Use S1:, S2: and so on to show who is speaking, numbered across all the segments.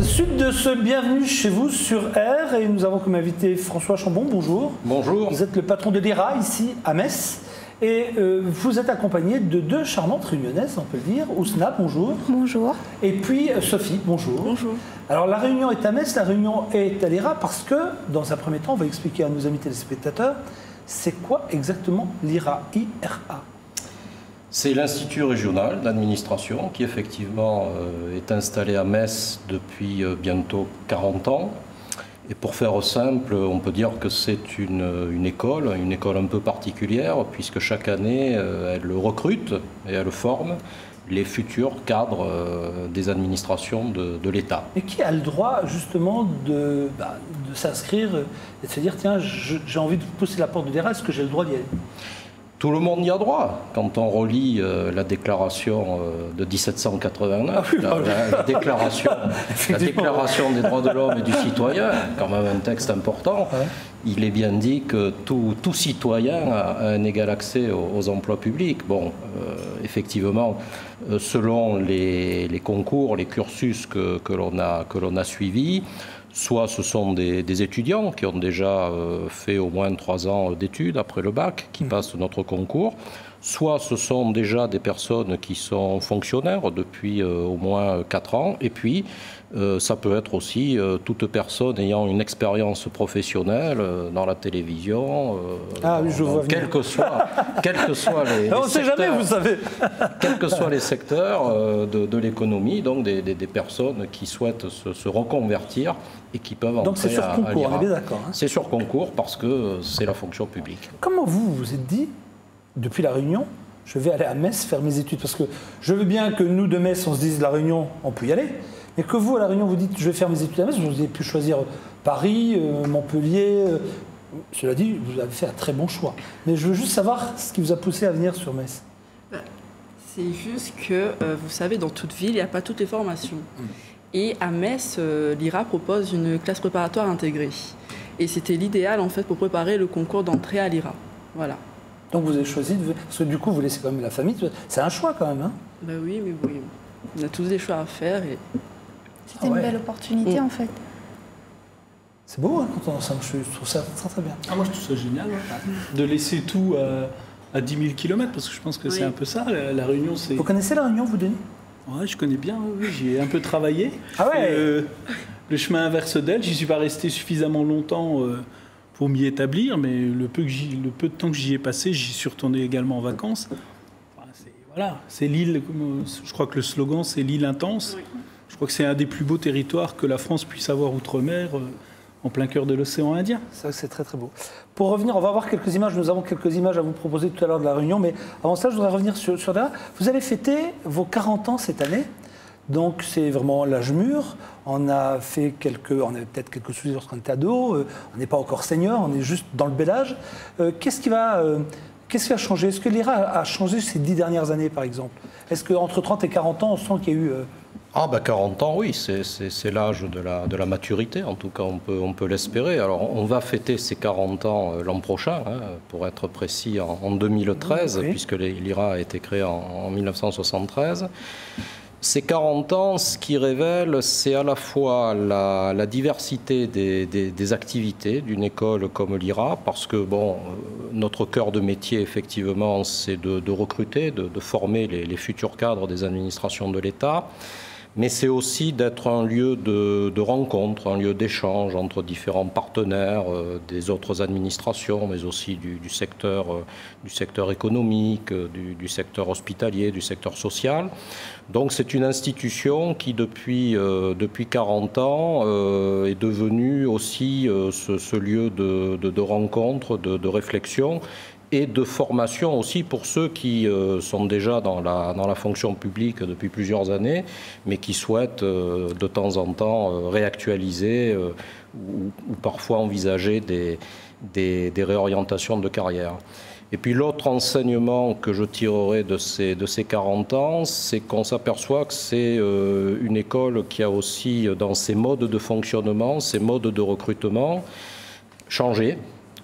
S1: Suite de ce bienvenue chez vous sur R, et nous avons comme invité François Chambon, bonjour.
S2: Bonjour.
S1: Vous êtes le patron de l'IRA ici à Metz, et vous êtes accompagné de deux charmantes réunionnaises, on peut le dire. Ousna, bonjour.
S3: Bonjour.
S1: Et puis Sophie, bonjour.
S3: Bonjour.
S1: Alors la réunion est à Metz, la réunion est à l'IRA parce que, dans un premier temps, on va expliquer à nos amis téléspectateurs, c'est quoi exactement l'IRA, IRA?
S2: C'est l'Institut régional d'administration qui effectivement est installé à Metz depuis bientôt 40 ans. Et pour faire simple, on peut dire que c'est une école un peu particulière, puisque chaque année, elle recrute et elle forme les futurs cadres des administrations de l'État.
S1: Et qui a le droit justement de s'inscrire et de se dire, tiens, j'ai envie de pousser la porte de l'IRA, est-ce que j'ai le droit d'y aller?
S2: Tout le monde y a droit. Quand on relit la déclaration de 1789, la déclaration des droits de l'homme et du citoyen, quand même un texte important, il est bien dit que tout citoyen a un égal accès aux emplois publics. Bon, effectivement, selon les concours, les cursus que l'on a suivis, soit ce sont des étudiants qui ont déjà fait au moins 3 ans d'études après le bac, qui passent notre concours, soit ce sont déjà des personnes qui sont fonctionnaires depuis au moins 4 ans, et puis ça peut être aussi toute personne ayant une expérience professionnelle dans la télévision, quels que soient les
S1: on ne sait jamais, vous savez.
S2: Quels que soient les secteurs de l'économie, donc des personnes qui souhaitent se reconvertir et qui peuvent entrer.
S1: Donc c'est sur concours, on est bien d'accord.
S2: C'est sur concours parce que c'est la fonction publique.
S1: Comment vous vous êtes dit, depuis la Réunion, je vais aller à Metz faire mes études? Parce que je veux bien que nous de Metz, on se dise la Réunion, on peut y aller. Mais que vous, à la Réunion, vous dites, je vais faire mes études à Metz, vous avez pu choisir Paris, Montpellier. Cela dit, vous avez fait un très bon choix. Mais je veux juste savoir ce qui vous a poussé à venir sur Metz.
S4: C'est juste que, vous savez, dans toute ville, il n'y a pas toutes les formations. Et à Metz, l'IRA propose une classe préparatoire intégrée. Et c'était l'idéal, en fait, pour préparer le concours d'entrée à l'IRA. Voilà.
S1: Donc vous avez choisi, parce que du coup, vous laissez quand même la famille. C'est un choix quand même, hein?
S4: Ben oui, mais oui. On a tous des choix à faire. Et...
S3: C'était une belle opportunité, en fait.
S1: C'est beau, hein, quand on est ensemble. Je trouve ça très très bien.
S5: Ah, moi, je trouve ça génial, de laisser tout à 10 000 km, parce que je pense que c'est un peu ça, la Réunion.
S1: Vous connaissez la Réunion, vous, Denis?
S5: Oui, je connais bien, oui, j'y ai un peu travaillé.
S1: Ah ouais.
S5: Le chemin inverse d'elle, j'y suis pas resté suffisamment longtemps pour m'y établir, mais le peu de temps que j'y ai passé, j'y suis retourné également en vacances. Enfin, voilà, c'est l'île, je crois que le slogan, c'est l'île intense. Oui. Je crois que c'est un des plus beaux territoires que la France puisse avoir outre-mer, en plein cœur de l'océan Indien.
S1: C'est très très beau. Pour revenir, on va voir quelques images. Nous avons quelques images à vous proposer tout à l'heure de la Réunion, mais avant ça, je voudrais revenir sur là. Vous allez fêter vos 40 ans cette année, donc c'est vraiment l'âge mûr. On avait peut-être quelques soucis lorsqu'on était ado. On n'est pas encore senior, on est juste dans le bel âge. Qu'est-ce qui va changer? Est-ce que l'IRA a changé ces 10 dernières années, par exemple? Est-ce qu'entre 30 et 40 ans, on sent qu'il y a eu...
S2: 40 ans, oui, c'est l'âge de la maturité, en tout cas on peut l'espérer. Alors on va fêter ces 40 ans l'an prochain, hein, pour être précis, en 2013, oui. Puisque l'IRA a été créé en 1973. Ces 40 ans, ce qui révèle, c'est à la fois la diversité des activités d'une école comme l'IRA, parce que notre cœur de métier, effectivement, c'est de recruter, de former les futurs cadres des administrations de l'État. Mais c'est aussi d'être un lieu de rencontre, un lieu d'échange entre différents partenaires des autres administrations, mais aussi du secteur économique, du secteur hospitalier, du secteur social. Donc c'est une institution qui, depuis 40 ans, est devenue aussi ce lieu de rencontre, de réflexion, et de formation aussi pour ceux qui sont déjà dans la fonction publique depuis plusieurs années, mais qui souhaitent de temps en temps réactualiser ou parfois envisager des réorientations de carrière. Et puis l'autre enseignement que je tirerai de ces 40 ans, c'est qu'on s'aperçoit que c'est une école qui a aussi, dans ses modes de fonctionnement, ses modes de recrutement, changé.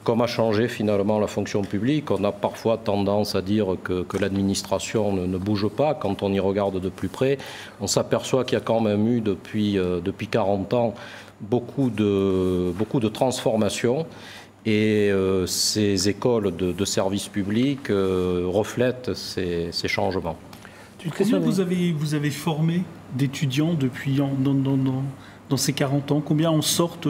S2: comme a changé finalement la fonction publique. On a parfois tendance à dire que l'administration ne bouge pas. Quand on y regarde de plus près, on s'aperçoit qu'il y a quand même eu depuis 40 ans beaucoup de transformations. Et ces écoles de services publics reflètent ces changements.
S5: Combien vous avez formé d'étudiants depuis dans ces 40 ans? Combien en sortent,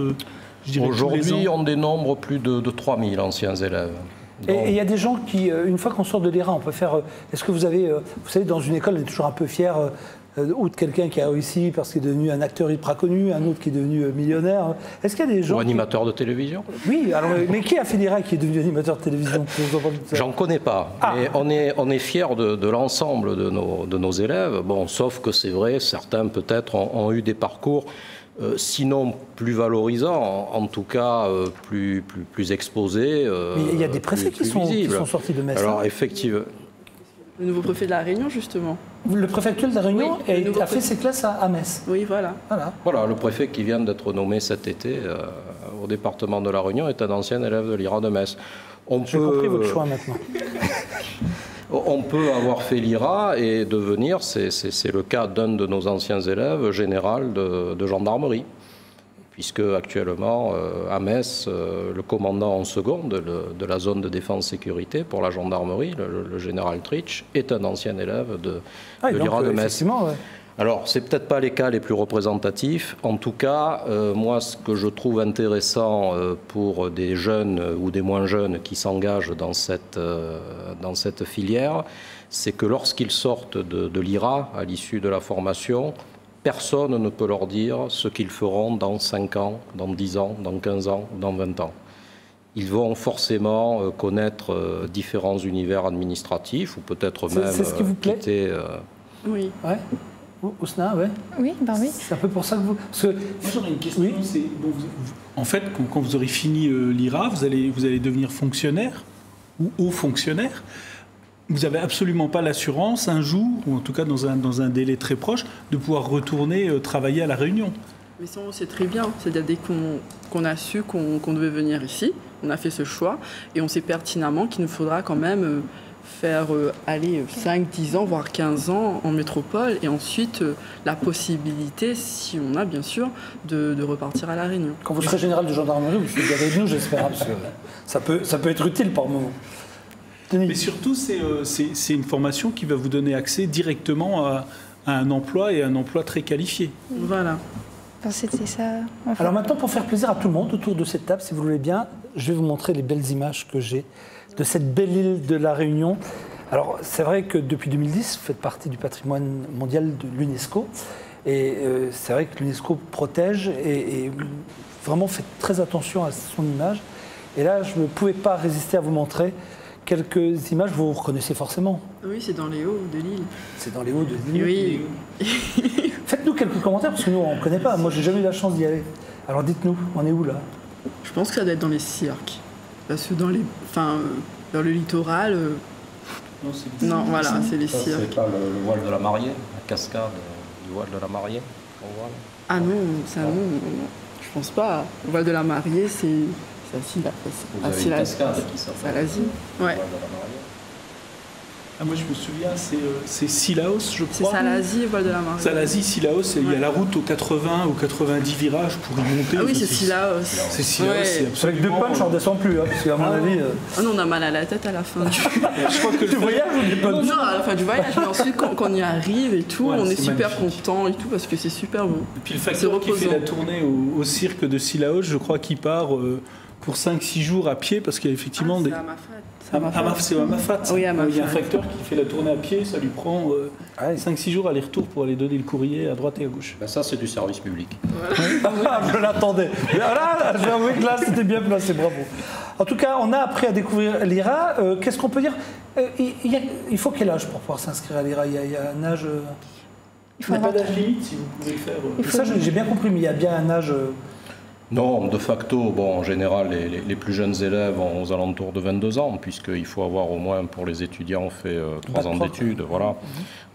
S5: je dirais,
S2: aujourd'hui, on dénombre plus de 3000 anciens élèves.
S1: Et il y a des gens qui, une fois qu'on sort de l'IRA, on peut faire... Est-ce que vous avez... vous savez, dans une école, on est toujours un peu fier ou de quelqu'un qui a réussi parce qu'il est devenu un acteur ultra connu, un autre qui est devenu millionnaire. Est-ce qu'il y a des gens...
S2: Ou animateur de télévision?
S1: Oui, alors, mais qui a fait l'IRA qui est devenu animateur de télévision?
S2: J'en connais pas. Mais on est fiers de l'ensemble de nos élèves. Bon, sauf que c'est vrai, certains peut-être ont eu des parcours... sinon plus valorisants, en tout cas plus exposés.
S1: Mais il y a des préfets qui sont sortis de Metz.
S2: Alors effectivement.
S4: Le nouveau préfet de La Réunion, justement.
S1: Le préfet actuel de La Réunion a fait ses classes à Metz.
S4: Oui, voilà.
S2: Voilà, le préfet qui vient d'être nommé cet été au département de La Réunion est un ancien élève de l'IRA de Metz.
S1: J'ai compris votre choix maintenant.
S2: On peut avoir fait l'IRA et devenir, c'est le cas d'un de nos anciens élèves, général de gendarmerie. Puisque actuellement, à Metz, le commandant en seconde de la zone de défense-sécurité pour la gendarmerie, le général Tritsch, est un ancien élève de l'IRA de Metz.
S1: Ouais.
S2: Alors, c'est peut-être pas les cas les plus représentatifs. En tout cas, moi, ce que je trouve intéressant pour des jeunes ou des moins jeunes qui s'engagent dans cette filière, c'est que lorsqu'ils sortent de l'IRA, à l'issue de la formation, personne ne peut leur dire ce qu'ils feront dans 5 ans, dans 10 ans, dans 15 ans, dans 20 ans. Ils vont forcément connaître différents univers administratifs ou peut-être même quitter...
S4: Oui.
S1: Ouais. Ousna, ouais.
S3: Oui, ben oui.
S1: C'est un peu pour ça que vous...
S5: Moi, j'aurais une question. Oui. En fait, quand vous aurez fini l'IRA, vous allez devenir fonctionnaire ou haut fonctionnaire. Vous n'avez absolument pas l'assurance, un jour, ou en tout cas dans un délai très proche, de pouvoir retourner travailler à La Réunion.
S4: Mais ça, on sait très bien. C'est-à-dire dès qu'on a su qu'on devait venir ici, on a fait ce choix, et on sait pertinemment qu'il nous faudra quand même... faire aller 5, 10 ans, voire 15 ans en métropole et ensuite la possibilité, si on a bien sûr, de repartir à La Réunion.
S1: Quand vous serez général de gendarmerie, vous serez avec nous, j'espère, parce que ça peut être utile par moment.
S5: Mais surtout, c'est une formation qui va vous donner accès directement à un emploi et un emploi très qualifié.
S4: Voilà.
S3: C'était ça. Enfin.
S1: Alors maintenant, pour faire plaisir à tout le monde autour de cette table, si vous voulez bien, je vais vous montrer les belles images que j'ai de cette belle île de La Réunion. Alors, c'est vrai que depuis 2010, vous faites partie du patrimoine mondial de l'UNESCO. Et c'est vrai que l'UNESCO protège et vraiment fait très attention à son image. Et là, je ne pouvais pas résister à vous montrer quelques images. Vous reconnaissez forcément.
S4: Oui, c'est dans les hauts de l'île.
S1: C'est dans les hauts de l'île.
S4: Oui.
S1: Faites-nous quelques commentaires, parce que nous, on ne connaît pas. Moi, j'ai jamais eu la chance d'y aller. Alors, dites-nous, on est où, là?
S4: Je pense que ça doit être dans les cirques. Parce que dans le littoral... Non, voilà, c'est les cirques.
S2: C'est pas le voile de la mariée, la cascade du voile de la mariée qu'on voit là.
S4: Ah non, ça non, je pense pas. Le voile de la mariée, c'est
S2: Vous avez une cascade qui s'appelle
S4: à l'Asie.
S2: Ouais.
S4: Ouais.
S5: Ah, moi, je me souviens, c'est Sillaos, je crois.
S4: C'est Salazie, voile de la mariée.
S5: Salazie, Sillaos, il y a la route aux 80 ou 90 virages pour y monter.
S4: Ah oui, c'est Sillaos.
S5: C'est Sillaos,
S4: Ouais.
S5: c'est
S1: Avec deux punchs, on ne redescend plus, hein, parce qu'à mon avis...
S4: Ah non, on a mal à la tête à la fin du...
S5: Je crois que
S1: Tu voyages ou des punchs?
S4: Non, à la fin du voyage, mais ensuite, quand on y arrive et tout,
S5: Ouais,
S4: on est
S5: c'est
S4: super
S5: magnifique.
S4: content et tout, parce que c'est super beau.
S5: Et puis le facteur qui fait la tournée au cirque de Sillaos, je crois qu'il part pour 5-6 jours à pied, parce qu'il y a effectivement des...
S4: C'est Amafat.
S5: C'est Amafat.
S4: Oui, Amafat.
S5: Il y a un facteur qui fait la tournée à pied, ça lui prend 5-6 jours aller-retour pour aller donner le courrier à droite et à gauche.
S2: Ben ça, c'est du service public.
S1: Je l'attendais. Là, je vais avouer que là, c'était bien placé, bravo. En tout cas, on a appris à découvrir l'IRA. Qu'est-ce qu'on peut dire? Il faut quel âge pour pouvoir s'inscrire à l'IRA? Il y a un âge...
S5: Il n'y a pas d'âge limite si vous pouvez faire...
S1: Ça, j'ai bien compris, mais il y a bien un âge...
S2: Non, de facto, bon, en général, les plus jeunes élèves ont aux alentours de 22 ans, puisqu'il faut avoir au moins, pour les étudiants, fait 3 ans d'études. Voilà.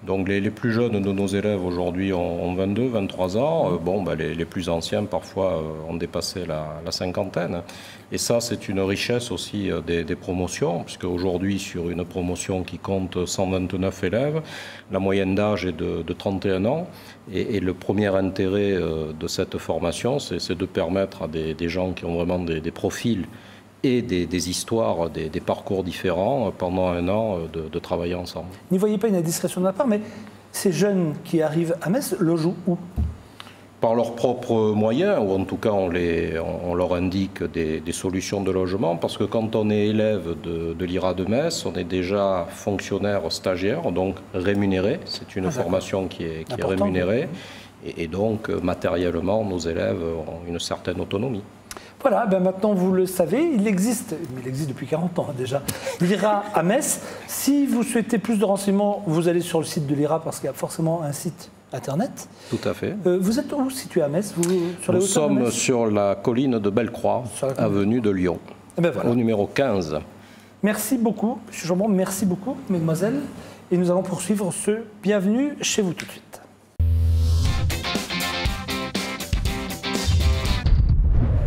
S2: Donc les plus jeunes de nos élèves aujourd'hui ont 22, 23 ans. Bon, ben, les plus anciens, parfois, ont dépassé la cinquantaine. Et ça, c'est une richesse aussi des promotions, puisque aujourd'hui, sur une promotion qui compte 129 élèves, la moyenne d'âge est de 31 ans. Et le premier intérêt de cette formation, c'est de permettre à des gens qui ont vraiment des profils et des histoires, des parcours différents pendant un an de travailler ensemble.
S1: N'y voyez pas une indiscrétion de ma part, mais ces jeunes qui arrivent à Metz logent où?
S2: Par leurs propres moyens, ou en tout cas on leur indique des solutions de logement, parce que quand on est élève de l'IRA de Metz, on est déjà fonctionnaire stagiaire, donc rémunéré. C'est une formation qui est rémunérée, et donc matériellement nos élèves ont une certaine autonomie.
S1: Voilà, ben maintenant vous le savez, il existe depuis 40 ans déjà, l'IRA à Metz. Si vous souhaitez plus de renseignements, vous allez sur le site de l'IRA, parce qu'il y a forcément un site Internet.
S2: Tout à fait.
S1: Vous êtes où situé à Metz?
S2: Nous sommes sur la colline de Bellecroix, avenue de Lyon,
S1: ben voilà.
S2: Au numéro 15.
S1: Merci beaucoup, M. Jambon, merci beaucoup, mesdemoiselles. Et nous allons poursuivre ce Bienvenue chez vous tout de suite.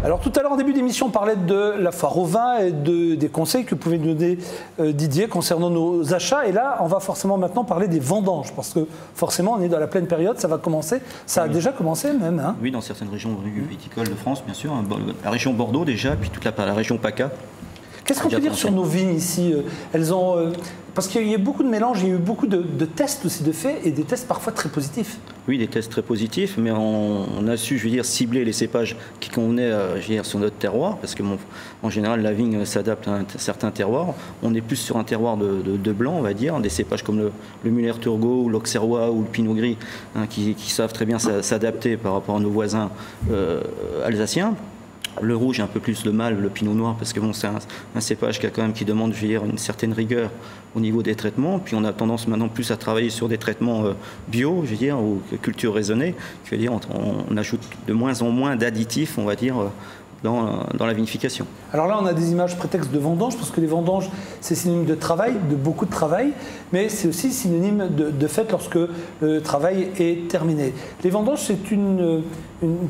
S1: Alors tout à l'heure en début d'émission, on parlait de la foire au vin et des conseils que pouvait nous donner Didier concernant nos achats. Et là, on va forcément maintenant parler des vendanges, parce que forcément, on est dans la pleine période, ça va commencer. Ça a déjà commencé même. Hein.
S6: Oui, dans certaines régions viticoles de France, bien sûr. La région Bordeaux déjà, puis toute la région PACA.
S1: Qu'est-ce qu'on peut dire sur nos vignes ici? Elles ont, parce qu'il y a eu beaucoup de mélanges, il y a eu beaucoup de tests aussi de faits, et des tests parfois très positifs.
S6: Oui, des tests très positifs, mais on a su, je veux dire, cibler les cépages qui convenaient, je veux dire, sur notre terroir, parce que en général, la vigne s'adapte à un certain terroir. On est plus sur un terroir de blanc, on va dire, des cépages comme le Muller-Turgot, ou l'Auxerrois, ou le Pinot Gris, hein, qui savent très bien s'adapter par rapport à nos voisins alsaciens. Le rouge est un peu plus le mâle, le pinot noir, parce que bon, c'est un cépage qui demande, je veux dire, une certaine rigueur au niveau des traitements. Puis on a tendance maintenant plus à travailler sur des traitements bio, je veux dire, ou culture raisonnée. Je veux dire, on ajoute de moins en moins d'additifs, on va dire, dans la vinification.
S1: Alors là, on a des images prétexte de vendanges, parce que les vendanges, c'est synonyme de travail, de beaucoup de travail, mais c'est aussi synonyme de fête lorsque le travail est terminé. Les vendanges, c'est une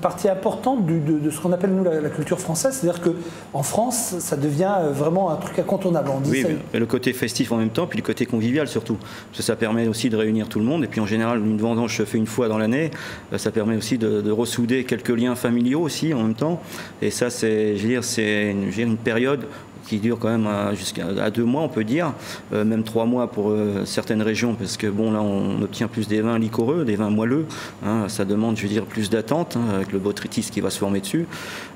S1: partie importante de ce qu'on appelle, nous, la culture française. C'est-à-dire qu'en France, ça devient vraiment un truc incontournable. On dit
S6: oui,
S1: ça...
S6: mais le côté festif en même temps, puis le côté convivial surtout. Parce que ça permet aussi de réunir tout le monde. Et puis en général, une vendange se fait une fois dans l'année. Ça permet aussi de ressouder quelques liens familiaux aussi en même temps. Et ça, c'est une période qui dure quand même jusqu'à 2 mois, on peut dire, même 3 mois pour certaines régions, parce que bon, là, on obtient plus des vins liquoreux, des vins moelleux. Hein, ça demande, je veux dire, plus d'attente, hein, avec le botrytis qui va se former dessus.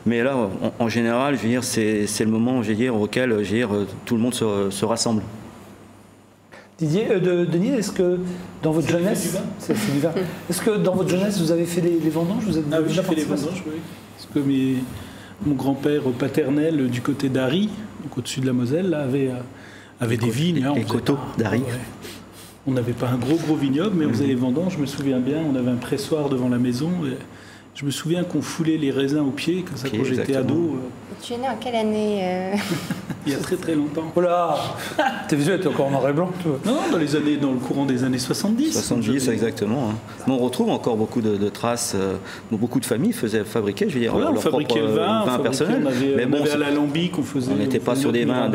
S6: Mais là, en général, je veux dire, c'est le moment, je veux dire, auquel, je veux dire, tout le monde se rassemble.
S1: Didier, Denis, est-ce que dans votre jeunesse, c'est du vin. Est-ce que dans votre jeunesse, vous avez fait les vendanges? Vous avez
S5: oui, j'ai fait les vendanges, oui. Parce que mon grand-père paternel du côté d'Arry, donc au-dessus de la Moselle, là, avait des vignes.
S6: Les coteaux d'Arry.
S5: Ouais. On n'avait pas un gros vignoble, mais on faisait les vendanges, je me souviens bien. On avait un pressoir devant la maison. Et je me souviens qu'on foulait les raisins aux pieds, comme ça, quand j'étais ado.
S3: Tu es né en quelle année
S5: Il y a très longtemps.
S1: Oh là, tes visuels étaient encore en noir et blanc.
S5: Non, dans le courant des années 70.
S6: 70, exactement. Hein. Mais on retrouve encore beaucoup de traces. Beaucoup de familles fabriquaient, je veux dire,
S5: leur propre vin personnel.
S6: Mais bon,
S5: on avait à l'alambic,
S6: on n'était pas sur des vins,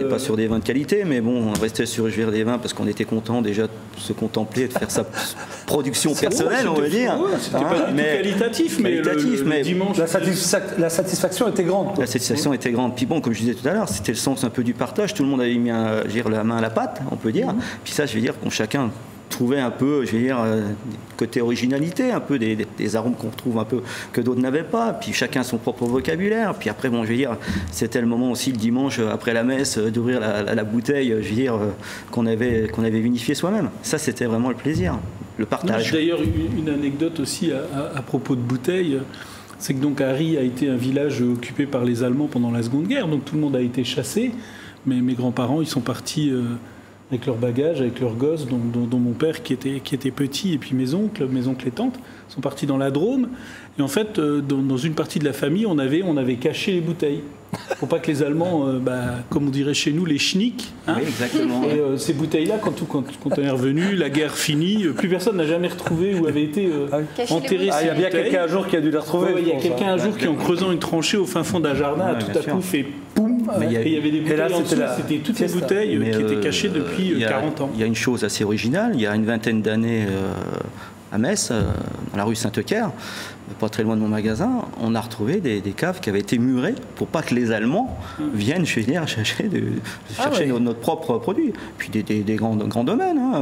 S6: pas sur des vins de qualité, mais bon, on restait sur des vins parce qu'on était content déjà de se contempler, de faire sa production personnelle, on va dire.
S5: C'était pas du tout qualitatif, mais le dimanche.
S1: La satisfaction était grande.
S6: La satisfaction était grande. Puis bon, comme je disais tout à l'heure, c'était le sens un peu du partage. Tout le monde avait mis la main à la pâte, on peut dire. Puis ça, je veux dire, chacun trouvait un peu, je veux dire, côté originalité, un peu des arômes qu'on retrouve un peu que d'autres n'avaient pas. Puis chacun son propre vocabulaire. Puis après, bon, je veux dire, c'était le moment aussi le dimanche après la messe d'ouvrir la bouteille, je veux dire, qu'on avait vinifié soi-même. Ça, c'était vraiment le plaisir, le partage.
S5: J'ai d'ailleurs une anecdote aussi à propos de bouteilles. C'est que donc Arry a été un village occupé par les Allemands pendant la Seconde Guerre, donc tout le monde a été chassé. Mais mes grands-parents, ils sont partis avec leurs bagages, avec leurs gosses, dont mon père qui était petit, et puis mes oncles et tantes, sont partis dans la Drôme. Et en fait, dans une partie de la famille, on avait caché les bouteilles. Pour pas que les Allemands, comme on dirait chez nous, les schnicks. Hein.
S6: Oui, exactement.
S5: Et ces bouteilles-là, quand on est revenu, la guerre finie, plus personne n'a jamais retrouvé où avait été enterré ces
S1: Il y a bien
S5: bouteilles.
S1: quelqu'un un jour qui a dû les retrouver.
S5: Il y a quelqu'un un jour qui, en creusant une tranchée au fin fond d'un jardin, a tout à coup fait poum. Et il y avait des bouteilles en dessous. C'était toutes les bouteilles qui étaient cachées depuis 40 ans.
S6: Il y a une chose assez originale. Il y a une vingtaine d'années, à Metz, dans la rue Sainte-Caire, pas très loin de mon magasin, on a retrouvé des caves qui avaient été murées pour pas que les Allemands viennent chercher notre propre produit. Puis des grands domaines. Hein.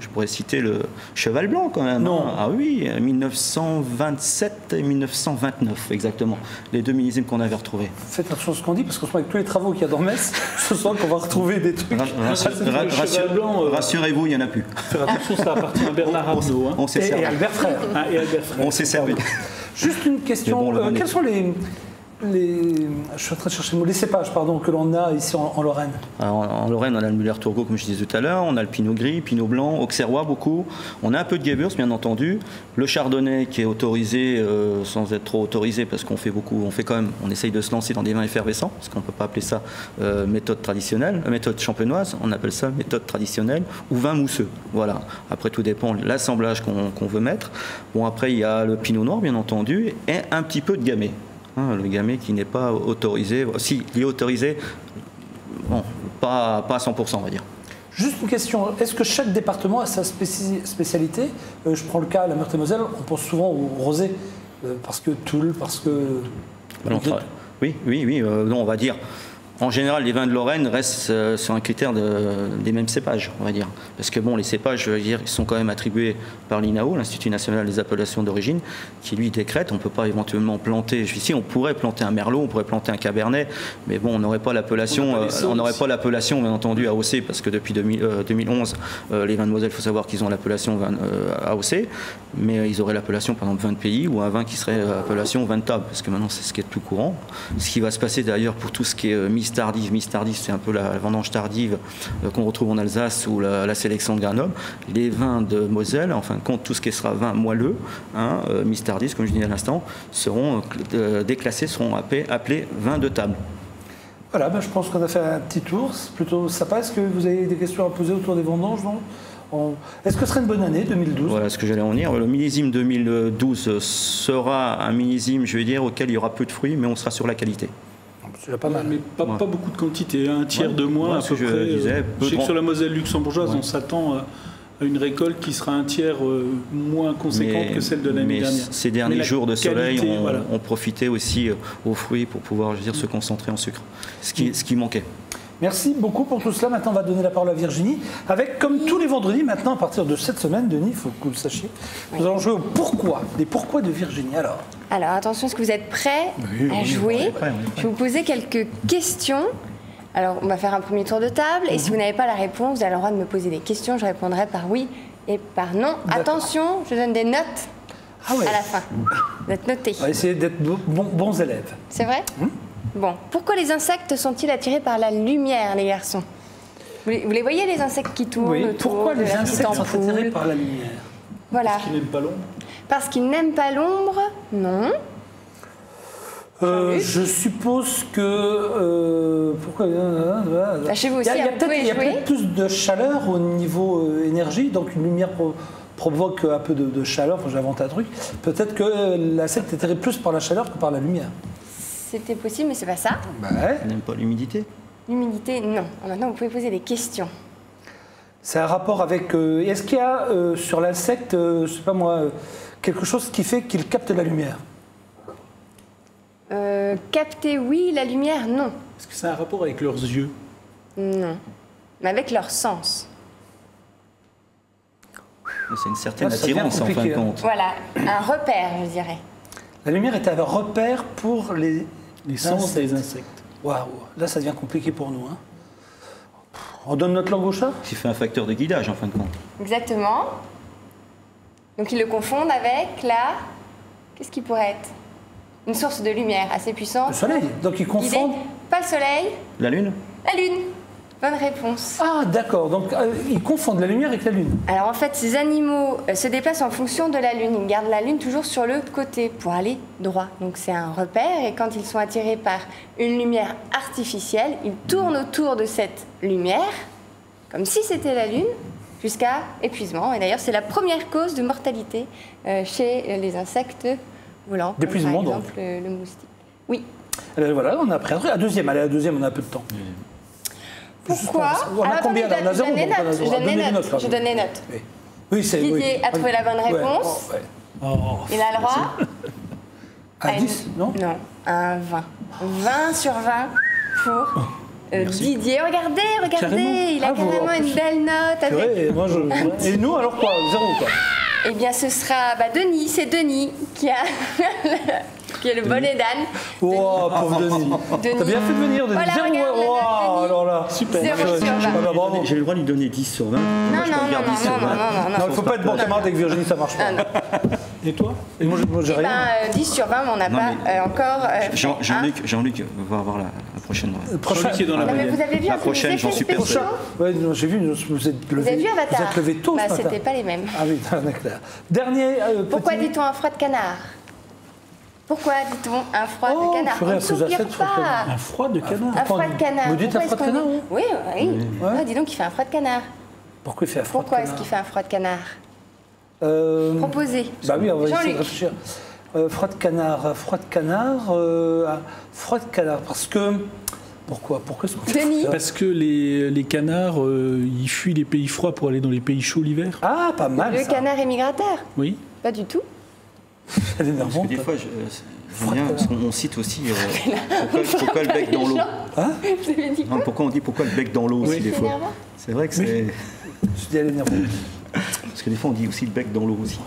S6: Je pourrais citer le Cheval Blanc quand même.
S1: Non.
S6: Hein. Ah oui, 1927 et 1929 exactement. Les 2 millésimes qu'on avait retrouvés.
S1: Faites attention à ce qu'on dit, parce qu'en ce moment, avec tous les travaux qu'il y a dans Metz, je sens qu'on va retrouver des trucs.
S6: Rassurez-vous, il n'y en a plus.
S5: Faire attention, ça appartient à Bernard Arnault. Hein.
S1: Et Albert Frère.
S6: On s'est servi.
S1: Juste une question, quels sont je suis en train de chercher le mot, les cépages que l'on a ici en Lorraine?
S6: Alors, en Lorraine, on a le Müller-Thurgau, comme je disais tout à l'heure, on a le Pinot Gris, Pinot Blanc, Auxerrois beaucoup, on a un peu de Gewürz, bien entendu, le Chardonnay qui est autorisé sans être trop autorisé, parce qu'on fait on essaye de se lancer dans des vins effervescents, parce qu'on ne peut pas appeler ça méthode traditionnelle, méthode champenoise, on appelle ça méthode traditionnelle, ou vin mousseux, voilà. Après, tout dépend de l'assemblage qu'on veut mettre. Bon, après, il y a le Pinot Noir, bien entendu, et un petit peu de Gamay. Le Gamay qui n'est pas autorisé, si, il est autorisé, bon, pas à 100%, on va dire.
S1: Juste une question, est-ce que chaque département a sa spécialité? Je prends le cas, la Meurthe-et-Moselle, on pense souvent au rosé, parce que Toul, parce que...
S6: Oui, on va dire... En général, les vins de Lorraine restent sur un critère des mêmes cépages, on va dire. Parce que bon, les cépages, je veux dire, ils sont quand même attribués par l'INAO, l'Institut national des appellations d'origine, qui lui décrète. On ne peut pas éventuellement planter. Ici, on pourrait planter un merlot, on pourrait planter un cabernet, mais bon, on n'aurait pas l'appellation. On n'aurait pas l'appellation, bien entendu, AOC, parce que depuis 2011, les vins de Moselle, il faut savoir qu'ils ont l'appellation AOC, mais ils auraient l'appellation, par exemple, vin de pays, ou un vin qui serait appellation vin de table, parce que maintenant, c'est ce qui est le plus courant. Ce qui va se passer d'ailleurs pour tout ce qui est Miss tardive, c'est un peu la vendange tardive qu'on retrouve en Alsace ou la sélection de Grenoble. Les vins de Moselle, en fin de compte, tout ce qui sera vin moelleux, Miss tardive, comme je disais à l'instant, seront déclassés, seront appelés vins de table.
S1: Voilà, je pense qu'on a fait un petit tour, c'est plutôt sympa. Est-ce que vous avez des questions à poser autour des vendanges, non? Est-ce que ce serait une bonne année, 2012?
S6: Voilà ce que j'allais en dire. Le millésime 2012 sera un millésime, je vais dire, auquel il y aura peu de fruits, mais on sera sur la qualité.
S1: C'est pas mal.
S5: Mais pas beaucoup de quantité, un tiers de moins à peu près. Je sais que sur la Moselle luxembourgeoise, on s'attend à une récolte qui sera un tiers moins conséquente que celle de l'année dernière.
S6: Ces derniers jours de soleil ont profité aussi aux fruits pour pouvoir, je veux dire, se concentrer en sucre, ce qui manquait.
S1: Merci beaucoup pour tout cela. Maintenant, on va donner la parole à Virginie. Avec, comme tous les vendredis, maintenant, à partir de cette semaine, Denis, il faut que vous le sachiez, nous allons jouer au pourquoi, des pourquoi de Virginie. Alors,
S3: attention, est-ce que vous êtes prêts à jouer? Je vais vous poser quelques questions. Alors, on va faire un premier tour de table. Et si vous n'avez pas la réponse, vous avez le droit de me poser des questions. Je répondrai par oui et par non. Attention, je donne des notes à la fin. Vous êtes notés.
S1: On va essayer d'être bons élèves.
S3: C'est vrai? Bon, pourquoi les insectes sont-ils attirés par la lumière, les garçons? Vous les voyez, les insectes qui tournent autour?
S1: Pourquoi les insectes sont attirés par la lumière?
S3: Voilà.
S5: Parce qu'ils n'aiment pas l'ombre?
S3: Parce qu'ils n'aiment pas l'ombre? Non.
S1: Je suppose que... pourquoi
S3: Chez vous aussi,
S1: il y a peut-être plus de chaleur au niveau énergie, donc une lumière provoque un peu de chaleur, j'invente un truc. Peut-être que l'insecte est attiré plus par la chaleur que par la lumière.
S3: C'était possible, mais c'est pas ça.
S6: Il n'aime pas l'humidité?
S3: L'humidité, non. Maintenant, vous pouvez poser des questions.
S1: C'est un rapport avec... Est-ce qu'il y a sur l'insecte, je sais pas moi, quelque chose qui fait qu'il capte la lumière?
S3: Capter, oui. La lumière, non.
S5: Est-ce que ça a un rapport avec leurs yeux?
S3: Non. Mais avec leur sens.
S6: C'est une certaine attirance, en fin de compte.
S3: Voilà, un repère, je dirais.
S1: La lumière est un repère pour les
S5: sens des insectes.
S1: Waouh, là ça devient compliqué pour nous. On donne notre langue au chat?
S6: Qui fait un facteur de guidage, en fin de compte.
S3: Exactement. Donc ils le confondent avec la... Qu'est-ce qui pourrait être? Une source de lumière assez puissante.
S1: Le soleil. Donc ils confondent...
S3: Pas le soleil.
S6: La lune?
S3: La lune. Bonne réponse.
S1: Ah, d'accord. Donc, ils confondent la lumière avec la Lune.
S3: Alors en fait, ces animaux se déplacent en fonction de la Lune. Ils gardent la Lune toujours sur le côté pour aller droit. Donc c'est un repère et quand ils sont attirés par une lumière artificielle, ils tournent autour de cette lumière, comme si c'était la Lune, jusqu'à épuisement. Et d'ailleurs, c'est la première cause de mortalité chez les insectes volants.
S1: D'épuisement,
S3: par exemple, le moustique. Oui.
S1: Voilà, on a appris un truc. Allez, la deuxième, on a un peu de temps.
S3: Pourquoi?
S1: On a combien là? On a zéro,
S3: Je donne les notes.
S1: Oui, c'est
S3: Didier a trouvé la bonne réponse. Il a le droit
S1: à 10, non?
S3: Non, un 20. 20 sur 20 pour Didier. Regardez,
S1: Carrément.
S3: il a carrément une belle note. Avec...
S1: Et nous, alors quoi? Zéro, quoi?
S3: Eh bien, ce sera Denis. C'est Denis qui a le bonnet d'âne.
S1: Oh, pauvre Denis. T'as bien fait de venir, Denis.
S3: Voilà,
S1: Zéro,
S3: regarde,
S1: wow, alors là,
S3: super. 0 sur 20.
S1: Bravo.
S6: J'ai le droit de lui donner 10 sur 20.
S3: Non,
S1: Non, il ne faut pas être bon camarade avec Virginie, ça marche pas.
S5: Et toi?
S1: Et moi, j'ai rien.
S3: 10 sur 20, mais on n'a pas encore...
S6: Jean-Luc va avoir la prochaine.
S5: Jean-Luc qui est dans la
S3: mais vous avez vu
S6: la
S3: un peu les
S6: prochaine,
S3: effets
S6: j'en suis
S3: spéciaux
S6: persuadé.
S1: Oui, j'ai vu, vous êtes levé.
S3: Vous avez vu Avatar?
S1: Vous êtes levé tôt ce matin.
S3: C'était pas les mêmes.
S1: Ah oui, c'est clair. Dernier
S3: Pourquoi
S1: petit...
S3: dit-on un froid de canard? Pourquoi dit-on un froid de canard?
S1: purée,
S3: On ne
S1: ça vous a
S3: soupire
S1: fait froid de
S3: pas.
S1: canard.
S5: Un froid de canard.
S3: Un froid de canard.
S1: Vous dites un
S3: Pourquoi
S1: froid de
S3: est-ce qu'on
S1: canard,
S3: dit- Oui.
S1: Ouais.
S3: Dis donc, il fait un froid de canard.
S1: Pourquoi il fait un froid
S3: Pourquoi
S1: de
S3: est-ce
S1: canard?
S3: qu'il fait un froid de canard? Proposez.
S1: Bah oui, on va essayer de
S3: Jean-Luc.
S1: réfléchir. Froid de canard, parce que... Pourquoi est-ce qu'on fait
S3: Denis.
S1: ça?
S5: Parce que les canards, ils fuient les pays froids pour aller dans les pays chauds l'hiver.
S1: Ah, pas mal
S3: Le
S1: ça.
S3: canard émigrateur?
S5: Oui.
S3: Pas du tout.
S1: Elle est
S6: Parce que
S1: énervante.
S6: des fois, on cite aussi pourquoi le bec dans l'eau.
S3: Vous avez dit quoi?
S6: Pourquoi on dit pourquoi le bec dans l'eau aussi
S3: C'est
S6: des fois.
S3: énervant.
S6: C'est vrai que c'est.
S1: Je dis elle est énervante.
S6: Parce que des fois on dit aussi le bec dans l'eau aussi.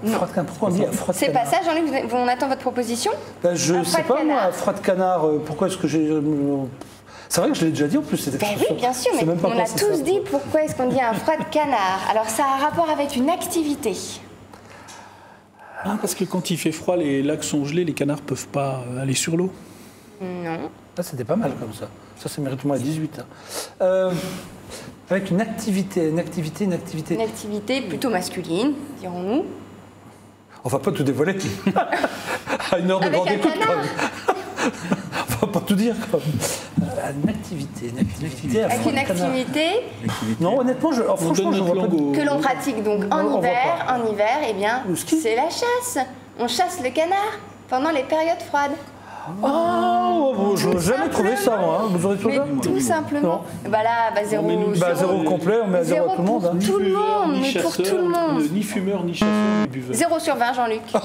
S1: Froid de canard. Pourquoi on dit froid de
S3: C'est
S1: canard?
S3: pas ça, Jean-Luc, on attend votre proposition.
S1: Ben, je
S3: Un
S1: sais
S3: froid
S1: pas
S3: de
S1: moi,
S3: canard.
S1: froid de canard, pourquoi est-ce que j'ai... C'est vrai que je l'ai déjà dit en plus. C'était
S3: Ben oui, bien sûr,
S1: je sais
S3: mais
S1: même pas
S3: on a
S1: pensé
S3: tous
S1: ça.
S3: dit pourquoi est-ce qu'on dit un froid de canard. Alors ça a un rapport avec une activité.
S5: Ah, parce que quand il fait froid, les lacs sont gelés, les canards peuvent pas aller sur l'eau.
S3: Non.
S1: Ça, c'était pas mal comme ça. Ça mérite au moins 18. Hein. Avec une activité.
S3: Une activité plutôt masculine, dirons-nous.
S1: On va pas tout dévoiler. À une heure de
S3: Avec
S1: grande
S3: un
S1: écoute,
S3: canard.
S1: quand même. On va pas tout dire. Quand même. Une activité. à
S3: Avec
S1: froid
S3: une
S1: de canard.
S3: activité
S1: Non, honnêtement, franchement,
S5: donne
S1: je
S5: notre
S1: vois pas.
S5: langue
S3: que l'on pratique donc
S1: Non, on
S3: en
S1: voit
S3: hiver.
S1: pas.
S3: En hiver, eh bien,
S1: Le ski.
S3: c'est la chasse. On chasse le canard pendant les périodes froides.
S1: Oh, je n'ai jamais trouvé ça, moi. Hein. Vous aurez trouvé
S3: Mais
S1: ça
S3: tout simplement. Bah là, zéro.
S1: Zéro complet, on met à zéro à tout le monde. Hein.
S3: Tout le
S5: Buveur,
S3: monde,
S5: ni
S3: mais pour
S5: chasseur,
S3: tout le monde.
S5: Ni fumeur, ni chasseur, ni buveur.
S3: 0 sur 20, Jean-Luc. 0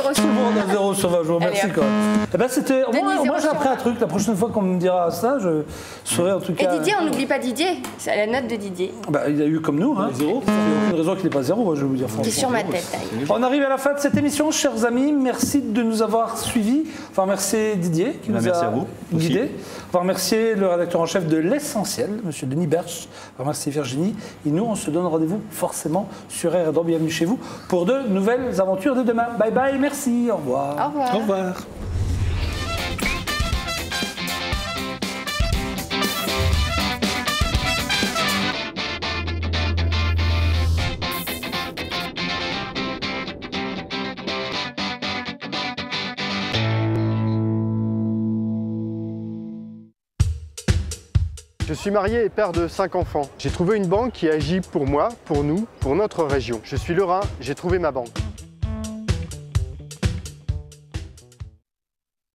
S1: Tout
S3: sur
S1: le
S3: 20.
S1: monde a 0 sur 20 jours, merci
S3: Allez, hop.
S1: quand même. Eh ben, c'était.
S3: Denis,
S1: Moi,
S3: 0
S1: j'ai
S3: sur
S1: appris un
S3: 20.
S1: truc. La prochaine fois qu'on me dira ça, je saurai en tout
S3: Et
S1: cas.
S3: Didier, on n'oublie pas Didier. C'est la note de Didier.
S1: Bah, il a eu comme nous. Hein.
S5: Zéro.
S1: Il n'y a aucune raison qu'il n'ait pas 0, je vais vous dire
S3: Qui est sur
S1: franchement.
S3: ma tête, d'ailleurs.
S1: On arrive à la fin de cette émission, chers amis. Merci de nous avoir suivis. On va remercier Didier qui nous
S6: Merci
S1: a
S6: à vous
S1: guidés. On va remercier le rédacteur en chef de L'Essentiel, M. Denis Berch. On va remercier Virginie. Et nous, on se donne rendez-vous forcément sur RDO. Bienvenue chez vous pour de nouvelles aventures de demain. Bye bye, merci, au revoir.
S3: Au revoir.
S5: Au revoir.
S7: Je suis marié et père de 5 enfants. J'ai trouvé une banque qui agit pour moi, pour nous, pour notre région. Je suis lorrain, j'ai trouvé ma banque.